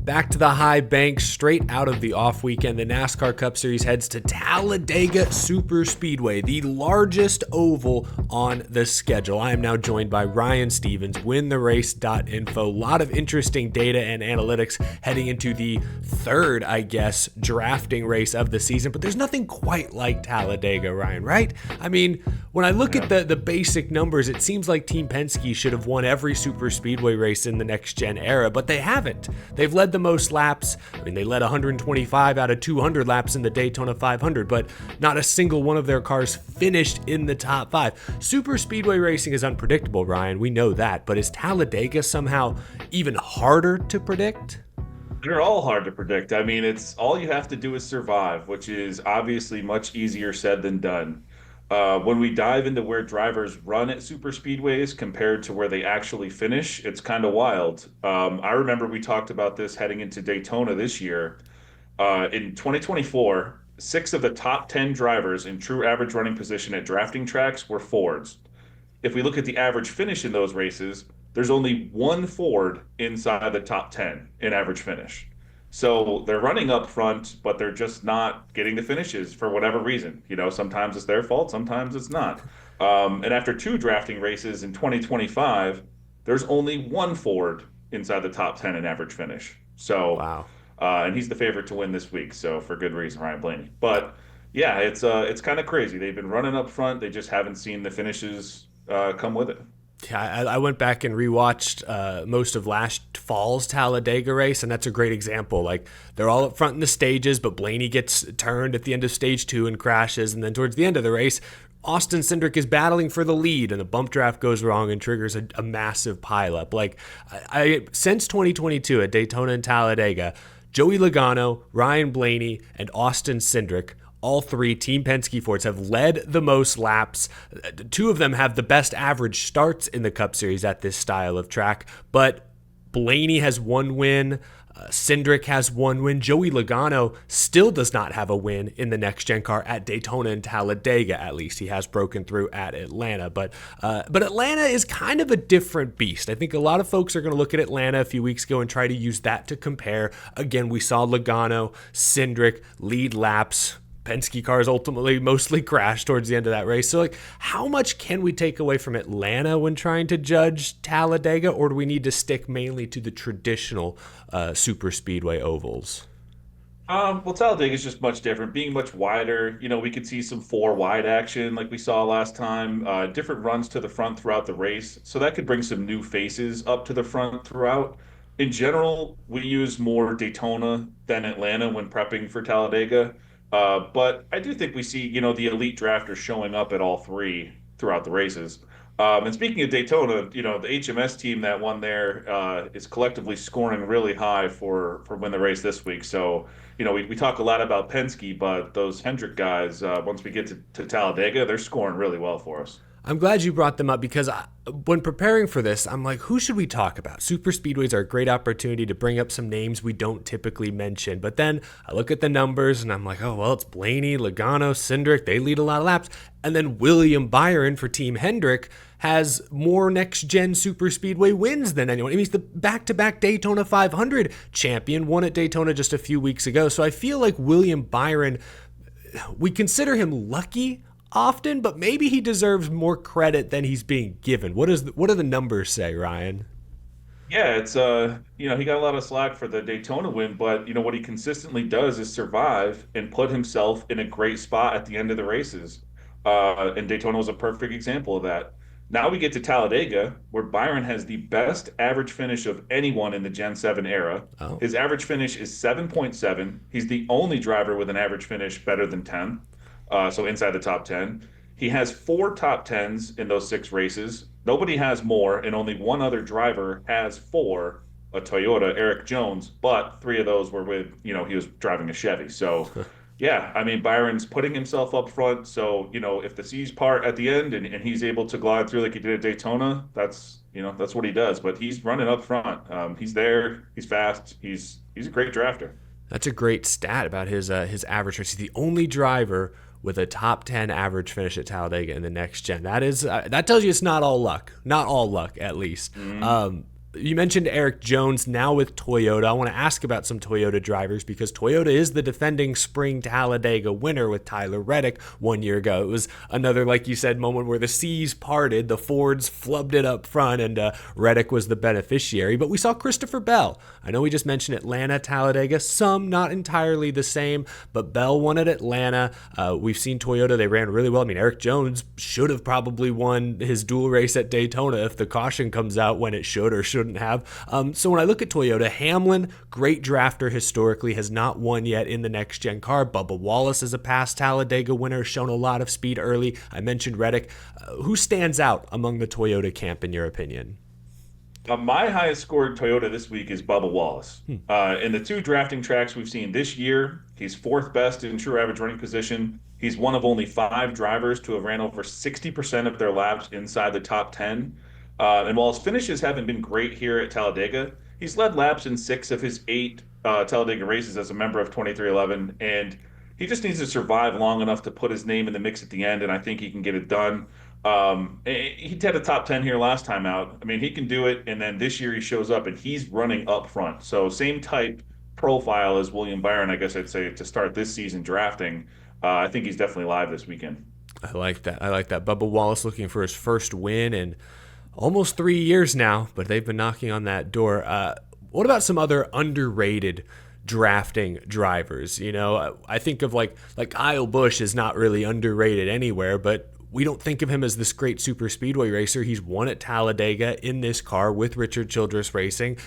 Back to the high bank, straight out of the off weekend, the NASCAR Cup Series heads to Talladega Super Speedway, the largest oval on the schedule. I am now joined by Ryan Stevens, wintherace.info. A lot of interesting data and analytics heading into the third, drafting race of the season, but there's nothing quite like Talladega, Ryan, right? I mean, when I look at the basic numbers, it seems like Team Penske should have won every Super Speedway race in the next-gen era, but they haven't. They've led the most laps. I mean, they led 125 out of 200 laps in the Daytona 500, but not a single one of their cars finished in the top five. Super Speedway racing is unpredictable, Ryan. We know that, but is Talladega somehow even harder to predict? They're all hard to predict. I mean, it's all you have to do is survive, which is obviously much easier said than done. When we dive into where drivers run at super speedways compared to where they actually finish, it's kind of wild. I remember we talked about this heading into Daytona this year. In 2024, 6 of the top 10 drivers in true average running position at drafting tracks were Fords. If we look at the average finish in those races, there's only one Ford inside the top 10 in average finish. So they're running up front, but they're just not getting the finishes for whatever reason. You know, sometimes it's their fault, sometimes it's not. And after 2 drafting races in 2025, there's only one Ford inside the top 10 in average finish. So, Wow. And he's the favorite to win this week, so for good reason, Ryan Blaney. But yeah, it's kind of crazy. They've been running up front, they just haven't seen the finishes come with it. Yeah, I went back and rewatched most of last fall's Talladega race, and that's a great example. Like, they're all up front in the stages, but Blaney gets turned at the end of stage 2 and crashes, and then towards the end of the race, Austin Cindric is battling for the lead, and the bump draft goes wrong and triggers a massive pileup. Like, since 2022 at Daytona and Talladega, Joey Logano, Ryan Blaney, and Austin Cindric, all 3 Team Penske Fords, have led the most laps. 2 of them have the best average starts in the Cup Series at this style of track, but Blaney has 1 win. Cindric has 1 win. Joey Logano still does not have a win in the next-gen car at Daytona and Talladega, at least. He has broken through at Atlanta, but Atlanta is kind of a different beast. I think a lot of folks are going to look at Atlanta a few weeks ago and try to use that to compare. Again, we saw Logano, Cindric lead laps. Penske cars ultimately mostly crashed towards the end of that race. So, like, how much can we take away from Atlanta when trying to judge Talladega, or do we need to stick mainly to the traditional super speedway ovals? Well, Talladega is just much different, being much wider. You know, we could see some 4 wide action like we saw last time, different runs to the front throughout the race. So that could bring some new faces up to the front throughout. In general, we use more Daytona than Atlanta when prepping for Talladega. But I do think we see, you know, the elite drafters showing up at all 3 throughout the races. And speaking of Daytona, you know, the HMS team that won there is collectively scoring really high for win the race this week. So, you know, we talk a lot about Penske, but those Hendrick guys, once we get to Talladega, they're scoring really well for us. I'm glad you brought them up because when preparing for this, I'm like, who should we talk about? Super speedways are a great opportunity to bring up some names we don't typically mention. But then I look at the numbers and I'm like, oh, well, it's Blaney, Logano, Cindric. They lead a lot of laps. And then William Byron for Team Hendrick has more next-gen super speedway wins than anyone. I mean, he's the back-to-back Daytona 500 champion, won at Daytona just a few weeks ago. So I feel like William Byron, we consider him lucky often, but maybe he deserves more credit than he's being given. What do the numbers say, Ryan? Yeah, it's you know, he got a lot of slack for the Daytona win, but you know what he consistently does is survive and put himself in a great spot at the end of the races. And Daytona was a perfect example of that. Now we get to Talladega, where Byron has the best average finish of anyone in the Gen 7 era. Oh. His average finish is 7.7. He's the only driver with an average finish better than 10. So inside the top 10. He has 4 top 10s in those 6 races. Nobody has more, and only one other driver has 4, a Toyota, Eric Jones, but 3 of those were with, you know, he was driving a Chevy. So, yeah, I mean, Byron's putting himself up front. So, you know, if the seas part at the end and he's able to glide through like he did at Daytona, that's what he does. But he's running up front. He's there. He's fast. He's a great drafter. That's a great stat about his average race. He's the only driver with a top 10 average finish at Talladega in the next gen. That tells you it's not all luck, at least. You mentioned Eric Jones now with Toyota. I want to ask about some Toyota drivers because Toyota is the defending spring Talladega winner with Tyler Reddick 1 year ago. It was another, like you said, moment where the seas parted, the Fords flubbed it up front, and Reddick was the beneficiary. But we saw Christopher Bell. I know we just mentioned Atlanta, Talladega, some not entirely the same, but Bell won at Atlanta. We've seen Toyota, they ran really well. I mean, Eric Jones should have probably won his dual race at Daytona if the caution comes out when it should or shouldn't have. So when I look at Toyota, Hamlin, great drafter historically, has not won yet in the next gen car. Bubba Wallace is a past Talladega winner, shown a lot of speed early. I mentioned Reddick. Who stands out among the Toyota camp in your opinion? My highest scored Toyota this week is Bubba Wallace. In the two drafting tracks we've seen this year, he's fourth best in true average running position. He's one of only 5 drivers to have ran over 60% of their laps inside the top 10. And while his finishes haven't been great here at Talladega, he's led laps in 6 of his 8 Talladega races as a member of 2311. And he just needs to survive long enough to put his name in the mix at the end, and I think he can get it done. He had a top 10 here last time out. I mean, he can do it, and then this year he shows up and he's running up front. So same type profile as William Byron, I guess I'd say, to start this season drafting. I think he's definitely live this weekend. I like that. I like that. Bubba Wallace looking for his first win in almost 3 years now, but they've been knocking on that door. What about some other underrated drafting drivers? You know, I think of like Kyle Busch is not really underrated anywhere, but we don't think of him as this great super speedway racer. He's won at Talladega in this car with Richard Childress Racing.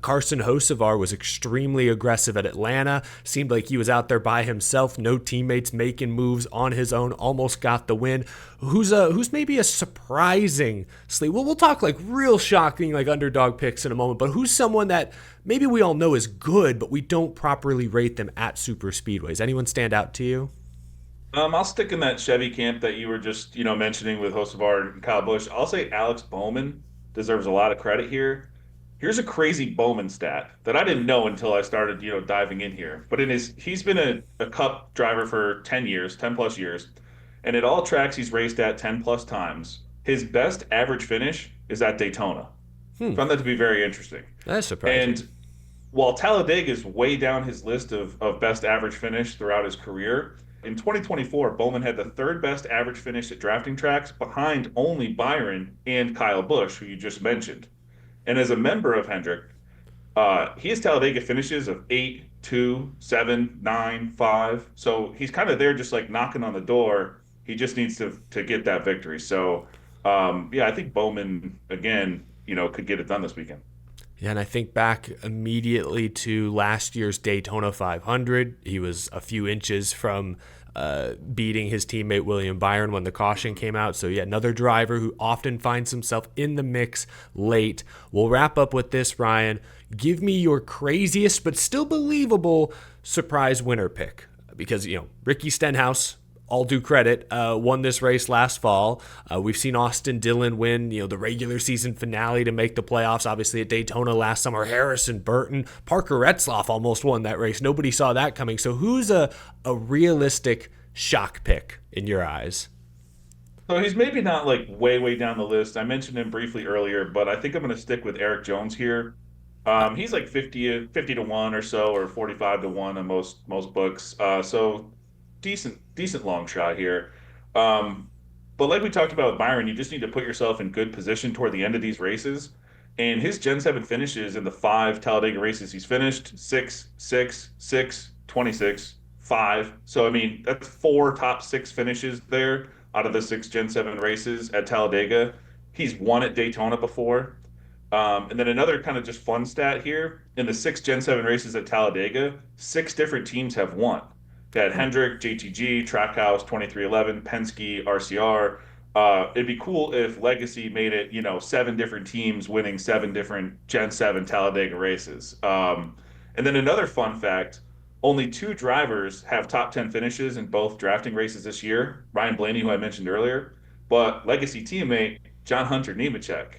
Carson Hocevar was extremely aggressive at Atlanta. Seemed like he was out there by himself, no teammates, making moves on his own, almost got the win. Who's maybe a surprising sleep? Well, we'll talk like real shocking, like underdog picks in a moment, but who's someone that maybe we all know is good, but we don't properly rate them at super speedways? Anyone stand out to you? I'll stick in that Chevy camp that you were just, mentioning with Hocevar and Kyle Busch. I'll say Alex Bowman deserves a lot of credit here. Here's a crazy Bowman stat that I didn't know until I started, diving in here. But he's been a Cup driver for 10 years, 10 plus years, and at all tracks he's raced at 10 plus times. His best average finish is at Daytona. Found that to be very interesting. That's surprising. And while Talladega is way down his list of best average finish throughout his career, in 2024, Bowman had the third best average finish at drafting tracks behind only Byron and Kyle Busch, who you just mentioned. And as a member of Hendrick, he has Talladega finishes of 8, 2, 7, 9, 5. So he's kind of there just like knocking on the door. He just needs to get that victory. So, I think Bowman, again, could get it done this weekend. Yeah, and I think back immediately to last year's Daytona 500. He was a few inches from beating his teammate William Byron when the caution came out. So, yeah, another driver who often finds himself in the mix late. We'll wrap up with this, Ryan. Give me your craziest but still believable surprise winner pick. Because, Ricky Stenhouse, all due credit, won this race last fall. We've seen Austin Dillon win, the regular season finale to make the playoffs, obviously at Daytona last summer. Harrison Burton, Parker Retzlaff almost won that race. Nobody saw that coming. So who's a realistic shock pick in your eyes? So he's maybe not like way, way down the list. I mentioned him briefly earlier, but I think I'm going to stick with Eric Jones here. He's like 50 to 1 or so, or 45 to 1 in most books. So decent long shot here. But like we talked about with Byron, you just need to put yourself in good position toward the end of these races. And his Gen 7 finishes in the 5 Talladega races he's finished 6, 6, 6, 26, 5. So, I mean, that's 4 top 6 finishes there out of the 6 Gen 7 races at Talladega. He's won at Daytona before. And then another kind of just fun stat here, in the 6 Gen 7 races at Talladega, 6 different teams have won. They had Hendrick, JTG, Trackhouse, 2311, Penske, RCR. It'd be cool if Legacy made it, 7 different teams winning 7 different Gen 7 Talladega races. And then another fun fact, only 2 drivers have top 10 finishes in both drafting races this year. Ryan Blaney, who I mentioned earlier, but Legacy teammate John Hunter Nemechek,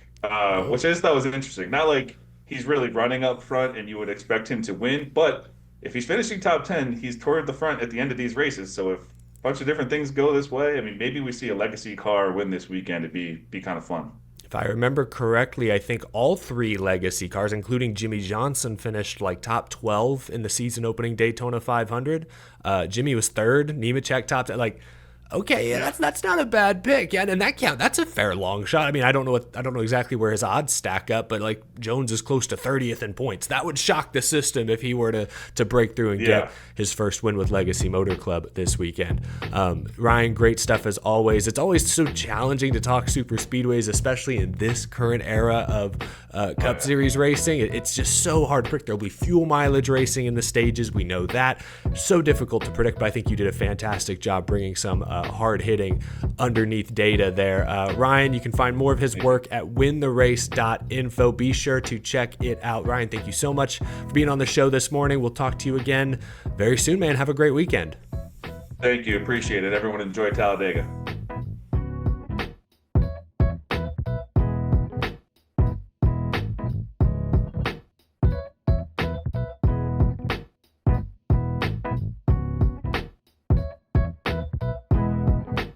which I just thought was interesting. Not like he's really running up front and you would expect him to win, but if he's finishing top 10, he's toward the front at the end of these races. So if a bunch of different things go this way, I mean, maybe we see a Legacy car win this weekend. It'd be kind of fun. If I remember correctly, I think all 3 legacy cars, including Jimmy Johnson, finished like top 12 in the season opening Daytona 500. Jimmy was 3rd, Nemechek top 10. Like, okay, yeah, that's not a bad pick. Yeah, and that's a fair long shot. I mean, I don't know exactly where his odds stack up, but like Jones is close to 30th in points. That would shock the system if he were to break through and get his first win with Legacy Motor Club this weekend. Ryan, great stuff as always. It's always so challenging to talk super speedways, especially in this current era of Cup Series racing. It's just so hard to predict. There'll be fuel mileage racing in the stages. We know that. So difficult to predict, but I think you did a fantastic job bringing some hard-hitting underneath data there. Ryan, you can find more of his work at wintherace.info. Be sure to check it out. Ryan, thank you so much for being on the show this morning. We'll talk to you again very soon, man. Have a great weekend. Thank you. Appreciate it. Everyone enjoy Talladega.